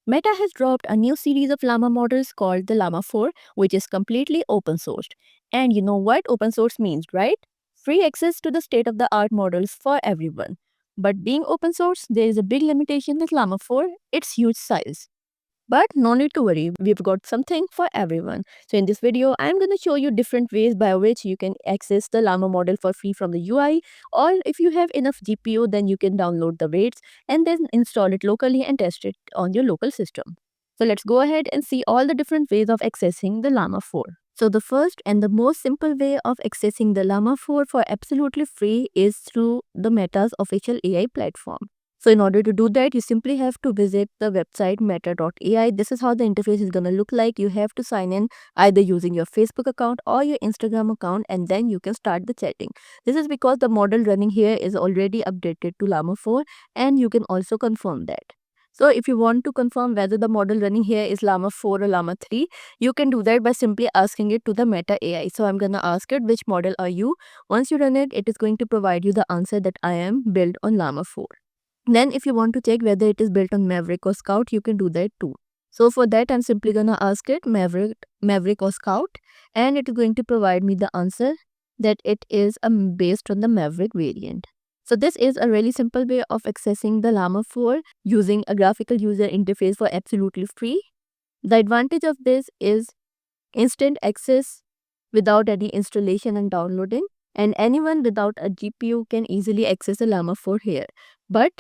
Meta has dropped a new series of Llama models called the Llama 4, which is completely open sourced. And you know what open source means, right? Free access to the state of the art models for everyone. But being open source, there is a big limitation with Llama 4, its huge size. But no need to worry, we've got something for everyone. So in this video, I'm going to show you different ways by which you can access the Llama model for free from the UI, or if you have enough GPU, then you can download the weights and then install it locally and test it on your local system. So let's go ahead and see all the different ways of accessing the Llama 4. So the first and the most simple way of accessing the Llama 4 for absolutely free is through the Meta's official AI platform. So in order to do that, you simply have to visit the website meta.ai. This is how the interface is going to look like. You have to sign in either using your Facebook account or your Instagram account, and then you can start the chatting. This is because the model running here is already updated to Llama 4, and you can also confirm that. So if you want to confirm whether the model running here is Llama 4 or Llama 3, you can do that by simply asking it to the Meta AI. So I'm going to ask it, which model are you? Once you run it, it is going to provide you the answer that I am built on Llama 4. Then if you want to check whether it is built on Maverick or Scout, you can do that too. So for that, I'm simply gonna ask it Maverick or Scout, and it is going to provide me the answer that it is based on the Maverick variant. So this is a really simple way of accessing the Llama 4 using a graphical user interface for absolutely free. The advantage of this is instant access without any installation and downloading, and anyone without a GPU can easily access the Llama 4 here. But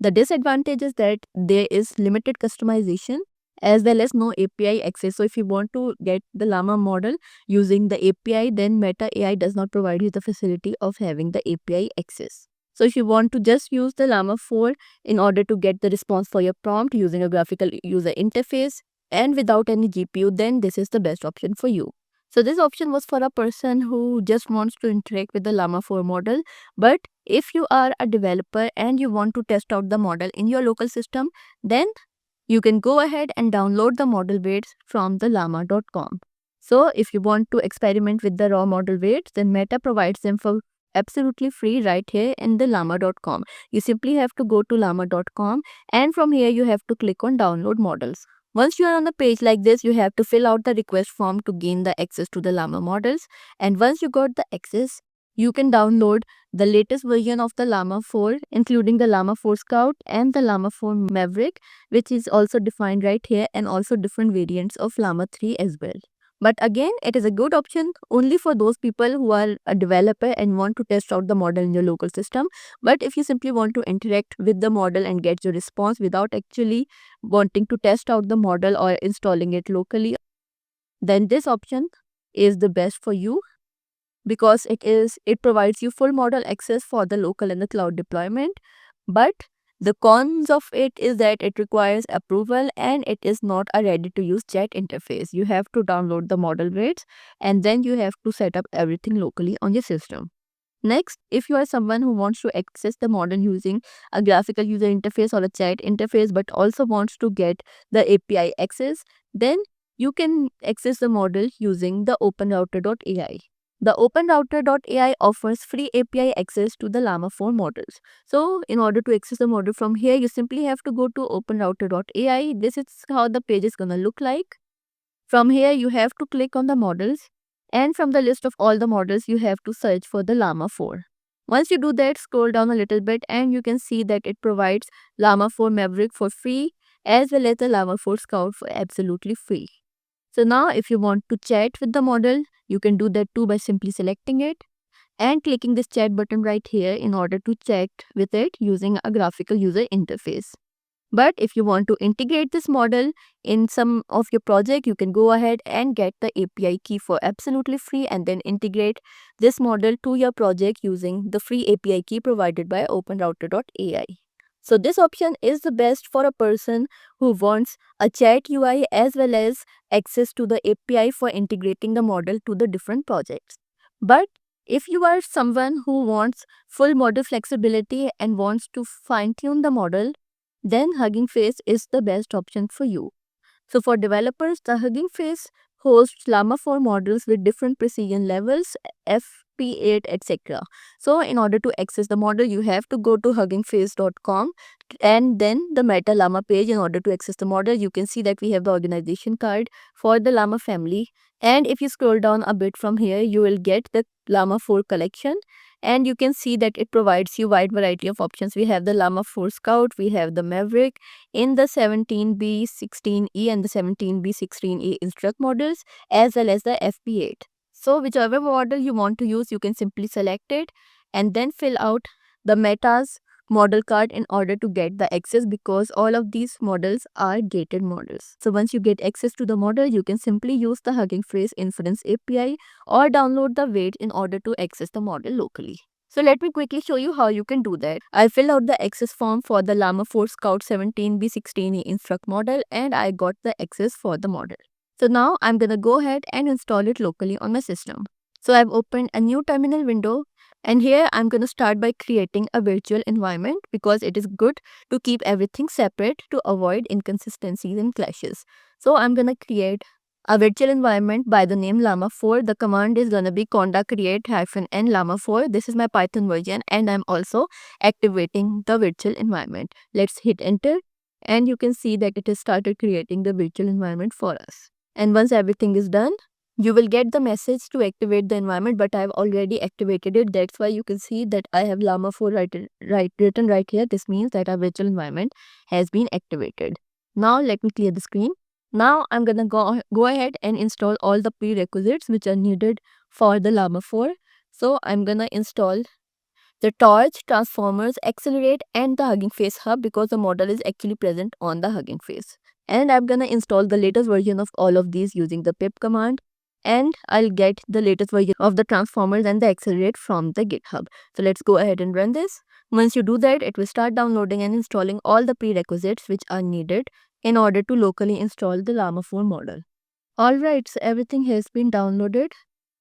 the disadvantage is that there is limited customization as well as no API access. So if you want to get the Llama model using the API, then Meta AI does not provide you the facility of having the API access. So if you want to just use the Llama 4 in order to get the response for your prompt using a graphical user interface and without any GPU, then this is the best option for you. So this option was for a person who just wants to interact with the Llama 4 model. But if you are a developer and you want to test out the model in your local system, then you can go ahead and download the model weights from the llama.com. So if you want to experiment with the raw model weights, then Meta provides them for absolutely free right here in the llama.com. You simply have to go to llama.com, and from here you have to click on download models. Once you are on a page like this, you have to fill out the request form to gain the access to the Llama models. And once you got the access, you can download the latest version of the Llama 4, including the Llama 4 Scout and the Llama 4 Maverick, which is also defined right here, and also different variants of Llama 3 as well. But again, it is a good option only for those people who are a developer and want to test out the model in your local system. But if you simply want to interact with the model and get your response without actually wanting to test out the model or installing it locally, then this option is the best for you, because it provides you full model access for the local and the cloud deployment. But the cons of it is that it requires approval and it is not a ready to use chat interface. You have to download the model weights and then you have to set up everything locally on your system. Next, if you are someone who wants to access the model using a graphical user interface or a chat interface but also wants to get the API access, then you can access the model using the OpenRouter.ai. The OpenRouter.ai offers free API access to the Llama 4 models. So, in order to access the model from here, you simply have to go to OpenRouter.ai. This is how the page is going to look like. From here, you have to click on the models, and from the list of all the models, you have to search for the Llama 4. Once you do that, scroll down a little bit and you can see that it provides Llama 4 Maverick for free as well as the Llama 4 Scout for absolutely free. So now if you want to chat with the model, you can do that too by simply selecting it and clicking this chat button right here in order to chat with it using a graphical user interface. But if you want to integrate this model in some of your project, you can go ahead and get the API key for absolutely free and then integrate this model to your project using the free API key provided by OpenRouter.ai. So this option is the best for a person who wants a chat UI as well as access to the API for integrating the model to the different projects. But if you are someone who wants full model flexibility and wants to fine-tune the model, then Hugging Face is the best option for you. So for developers, the Hugging Face hosts Llama 4 models with different precision levels, FP8, etc. So in order to access the model, you have to go to huggingface.com and then the Meta Llama page. In order to access the model, you can see that we have the organization card for the Llama family. And if you scroll down a bit from here, you will get the Llama 4 collection, and you can see that it provides you wide variety of options. We have the Llama 4 Scout, we have the Maverick in the 17B16E and the 17B16E Instruct models, as well as the FP8. So whichever model you want to use, you can simply select it and then fill out the Meta's model card in order to get the access, because all of these models are gated models. So once you get access to the model, you can simply use the Hugging Face Inference API or download the weight in order to access the model locally. So let me quickly show you how you can do that. I filled out the access form for the Llama 4 Scout 17B16E Instruct model and I got the access for the model. So now I'm gonna go ahead and install it locally on my system. So I've opened a new terminal window, and here I'm gonna start by creating a virtual environment, because it is good to keep everything separate to avoid inconsistencies and clashes. So I'm gonna create a virtual environment by the name Llama 4. The command is gonna be conda create -n Llama 4. This is my Python version, and I'm also activating the virtual environment. Let's hit enter, and you can see that it has started creating the virtual environment for us. And once everything is done, you will get the message to activate the environment, but I've already activated it. That's why you can see that I have Llama 4 written right here. This means that our virtual environment has been activated. Now let me clear the screen. Now I'm gonna go ahead and install all the prerequisites which are needed for the Llama 4. So I'm gonna install the torch, transformers, accelerate, and the Hugging Face hub, because the model is actually present on the Hugging Face. And I'm gonna install the latest version of all of these using the pip command, and I'll get the latest version of the transformers and the accelerate from the GitHub. So let's go ahead and run this. Once you do that, it will start downloading and installing all the prerequisites which are needed in order to locally install the Llama 4 model. Alright, so everything has been downloaded.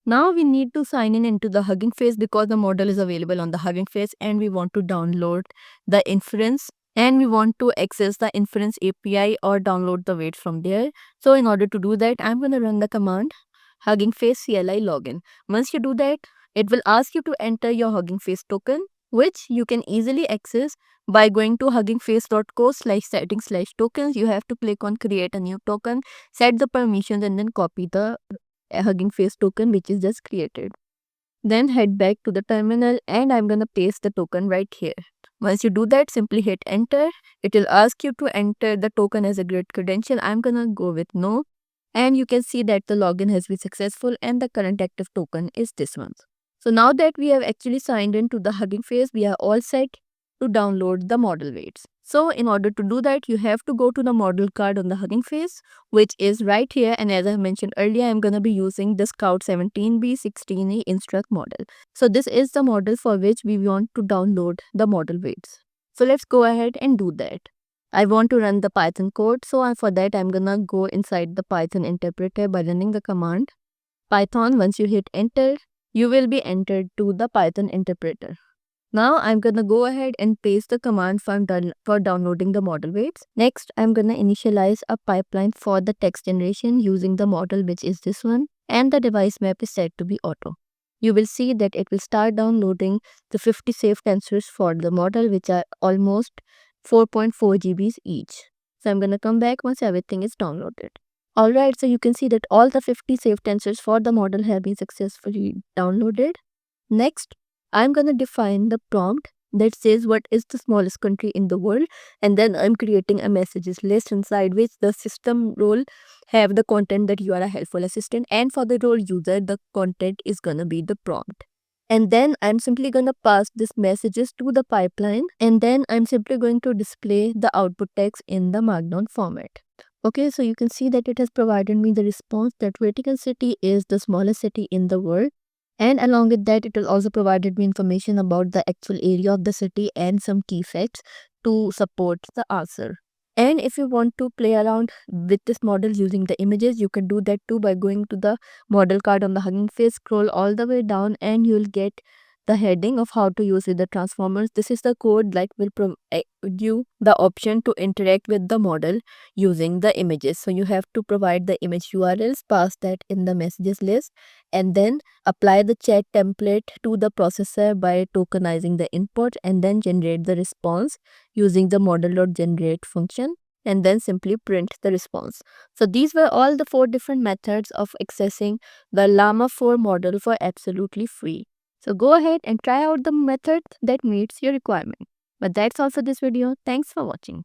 Now we need to sign in into the Hugging Face, because the model is available on the Hugging Face and we want to download the inference, and we want to access the inference API or download the weights from there. So in order to do that, I'm going to run the command Hugging Face CLI login. Once you do that, it will ask you to enter your Hugging Face token, which you can easily access by going to huggingface.co/settings/tokens. You have to click on create a new token, set the permissions, and then copy the Hugging Face token which is just created. Then head back to the terminal and I'm gonna paste the token right here. Once you do that, simply hit enter. It will ask you to enter the token as a grid credential. I'm gonna go with no. And you can see that the login has been successful and the current active token is this one. So now that we have actually signed into the Hugging Face, we are all set to download the model weights. So in order to do that, you have to go to the model card on the Hugging Face, which is right here. And as I mentioned earlier, I'm going to be using the Scout 17B16E Instruct model. So this is the model for which we want to download the model weights. So let's go ahead and do that. I want to run the Python code. So for that, I'm going to go inside the Python interpreter by running the command Python. Once you hit enter, you will be entered to the Python interpreter. Now I'm gonna go ahead and paste the command for downloading the model weights. Next, I'm gonna initialize a pipeline for the text generation using the model, which is this one, and the device map is set to be auto. You will see that it will start downloading the 50 saved tensors for the model, which are almost 4.4 GBs each. So I'm gonna come back once everything is downloaded. Alright, so you can see that all the 50 saved tensors for the model have been successfully downloaded. Next, I'm going to define the prompt that says what is the smallest country in the world, and then I'm creating a messages list inside which the system role have the content that you are a helpful assistant, and for the role user the content is going to be the prompt. And then I'm simply going to pass these messages to the pipeline, and then I'm simply going to display the output text in the markdown format. Okay, so you can see that it has provided me the response that Vatican City is the smallest city in the world. And along with that, it will also provided me information about the actual area of the city and some key facts to support the answer. And if you want to play around with this model using the images, you can do that too by going to the model card on the Hugging Face, scroll all the way down, and you'll get the heading of how to use with the transformers. This is the code that will provide you the option to interact with the model using the images. So you have to provide the image URLs, pass that in the messages list, and then apply the chat template to the processor by tokenizing the input, and then generate the response using the model.generate function, and then simply print the response. So these were all the 4 different methods of accessing the Llama 4 model for absolutely free. So go ahead and try out the method that meets your requirement. But that's all for this video. Thanks for watching.